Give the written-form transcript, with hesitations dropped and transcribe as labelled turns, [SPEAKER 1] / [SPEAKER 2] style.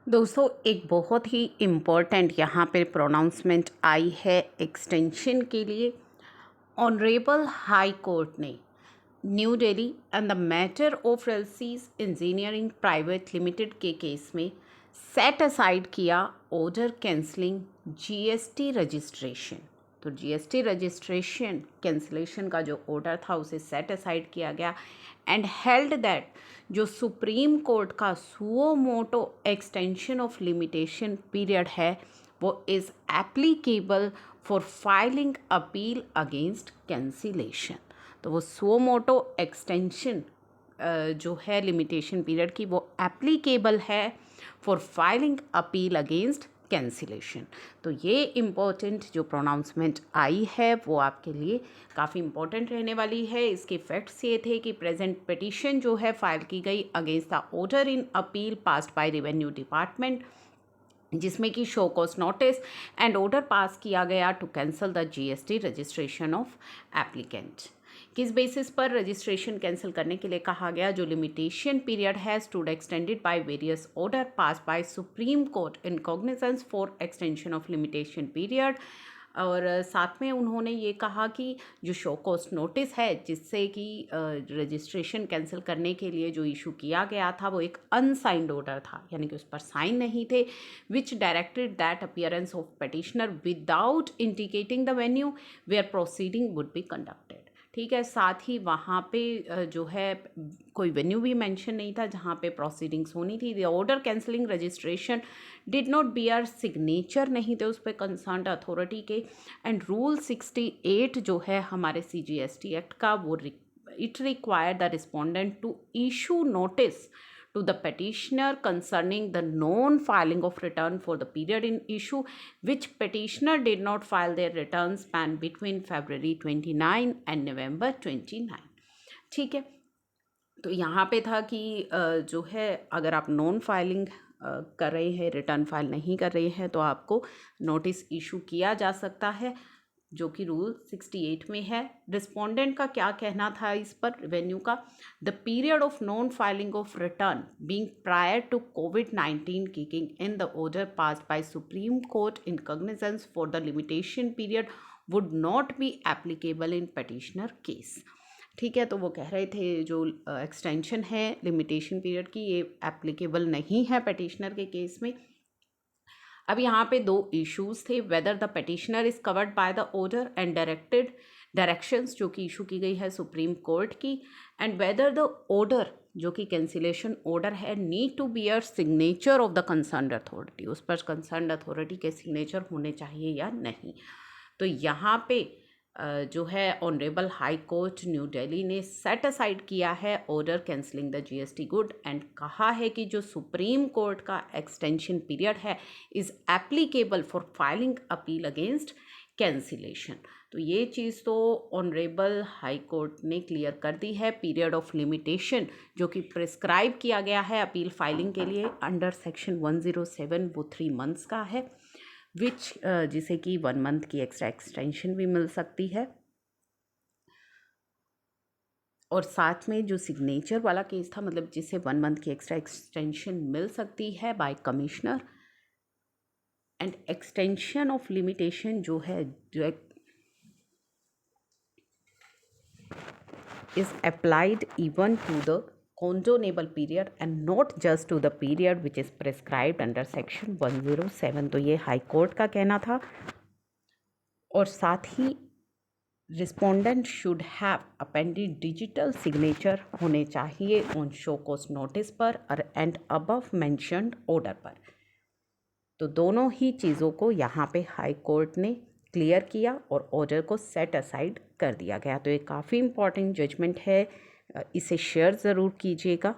[SPEAKER 1] दोस्तों एक बहुत ही इम्पोर्टेंट यहाँ पे प्रोनाउंसमेंट आई है एक्सटेंशन के लिए। ऑनरेबल हाई कोर्ट ने New Delhi and the matter of रेलसीज इंजीनियरिंग प्राइवेट लिमिटेड के केस में सेट असाइड किया ऑर्डर कैंसलिंग जीएसटी रजिस्ट्रेशन। तो जीएसटी रजिस्ट्रेशन कैंसलेशन का जो ऑर्डर था उसे सेट असाइड किया गया एंड हेल्ड दैट जो सुप्रीम कोर्ट का suo motu extension of limitation period है वो is applicable for filing appeal against cancellation. तो वो सुओ मोटो एक्सटेंशन जो है लिमिटेशन पीरियड की वो एप्लीकेबल है for filing appeal against cancellation. तो ये इम्पोर्टेंट जो प्रोनाउंसमेंट आई है वो आपके लिए काफ़ी इम्पोर्टेंट रहने वाली है। इसके फैक्ट्स ये थे कि प्रेजेंट पिटीशन जो है फाइल की गई against the order in appeal passed by revenue department, जिसमें कि show cause notice and order pass किया गया to cancel the GST registration of applicant. किस बेसिस पर रजिस्ट्रेशन कैंसिल करने के लिए कहा गया? जो लिमिटेशन पीरियड है stood extended by various order pass by Supreme Court in cognizance for extension of limitation period. और साथ में उन्होंने ये कहा कि जो शो कॉस्ट नोटिस है जिससे कि रजिस्ट्रेशन कैंसिल करने के लिए जो इशू किया गया था वो एक अनसाइंड ऑर्डर था, यानी कि उस पर साइन नहीं थे, which directed that appearance of petitioner without indicating the venue where proceeding would be conducted. ठीक है, साथ ही वहाँ पे जो है कोई वेन्यू भी मेंशन नहीं था जहाँ पे प्रोसीडिंग्स होनी थी। The order cancelling registration did not bear signature नहीं थे उस पर कंसर्न्ड अथॉरिटी के। एंड रूल 68 जो है हमारे CGST एक्ट का वो it require the respondent to issue notice to the petitioner concerning the non-filing of return for the period in issue, which petitioner did not file their returns span between February 29 and November 29। ठीक है, तो यहाँ पे था कि जो है अगर आप नॉन फाइलिंग कर रहे हैं, रिटर्न फाइल नहीं कर रहे हैं, तो आपको नोटिस इशू किया जा सकता है, जो कि रूल 68 में है। रिस्पोंडेंट का क्या कहना था इस पर रेवेन्यू का? The period of non filing of return being prior to कोविड-19 kicking in the order passed by Supreme Court in cognizance for the limitation period would not be applicable in petitioner case. ठीक है, तो वो कह रहे थे जो extension है लिमिटेशन पीरियड की ये एप्लीकेबल नहीं है पेटिशनर के केस में। अब यहाँ पे दो इश्यूज थे, whether the petitioner is covered by the order and directions जो कि इशू की गई है सुप्रीम कोर्ट की, एंड वेदर द ऑर्डर जो कि कैंसिलेशन ऑर्डर है need to bear signature of the concerned authority, उस पर कंसर्न्ड अथॉरिटी के सिग्नेचर होने चाहिए या नहीं। तो यहाँ पे जो है honourable high court new Delhi ने सेट असाइड किया है order cancelling the GST good and कहा है कि जो सुप्रीम कोर्ट का एक्सटेंशन पीरियड है is applicable for filing appeal against cancellation. तो ये चीज़ तो ऑनरेबल हाई कोर्ट ने क्लियर कर दी है। पीरियड ऑफ लिमिटेशन जो कि प्रिस्क्राइब किया गया है अपील फाइलिंग के लिए अंडर सेक्शन 107 वो 3 मंथ्स का है, विच जिसे कि 1 मंथ की एक्स्ट्रा एक्सटेंशन भी मिल सकती है। और साथ में जो सिग्नेचर वाला केस था, मतलब जिसे 1 मंथ की एक्स्ट्रा एक्सटेंशन मिल सकती है by commissioner. And extension of limitation जो है जो is applied even to the condonable period and not just to the period which is prescribed under section 107। तो ये हाई कोर्ट का कहना था। और साथ ही respondent should have appended digital signature होने चाहिए ऑन शो कॉज नोटिस पर एंड अबव मेंशन्ड ऑर्डर पर। तो दोनों ही चीज़ों को यहाँ पे हाई कोर्ट ने क्लियर किया और ऑर्डर को सेट असाइड कर दिया गया। तो ये काफ़ी इम्पॉर्टेंट जजमेंट है, इसे शेयर ज़रूर कीजिएगा।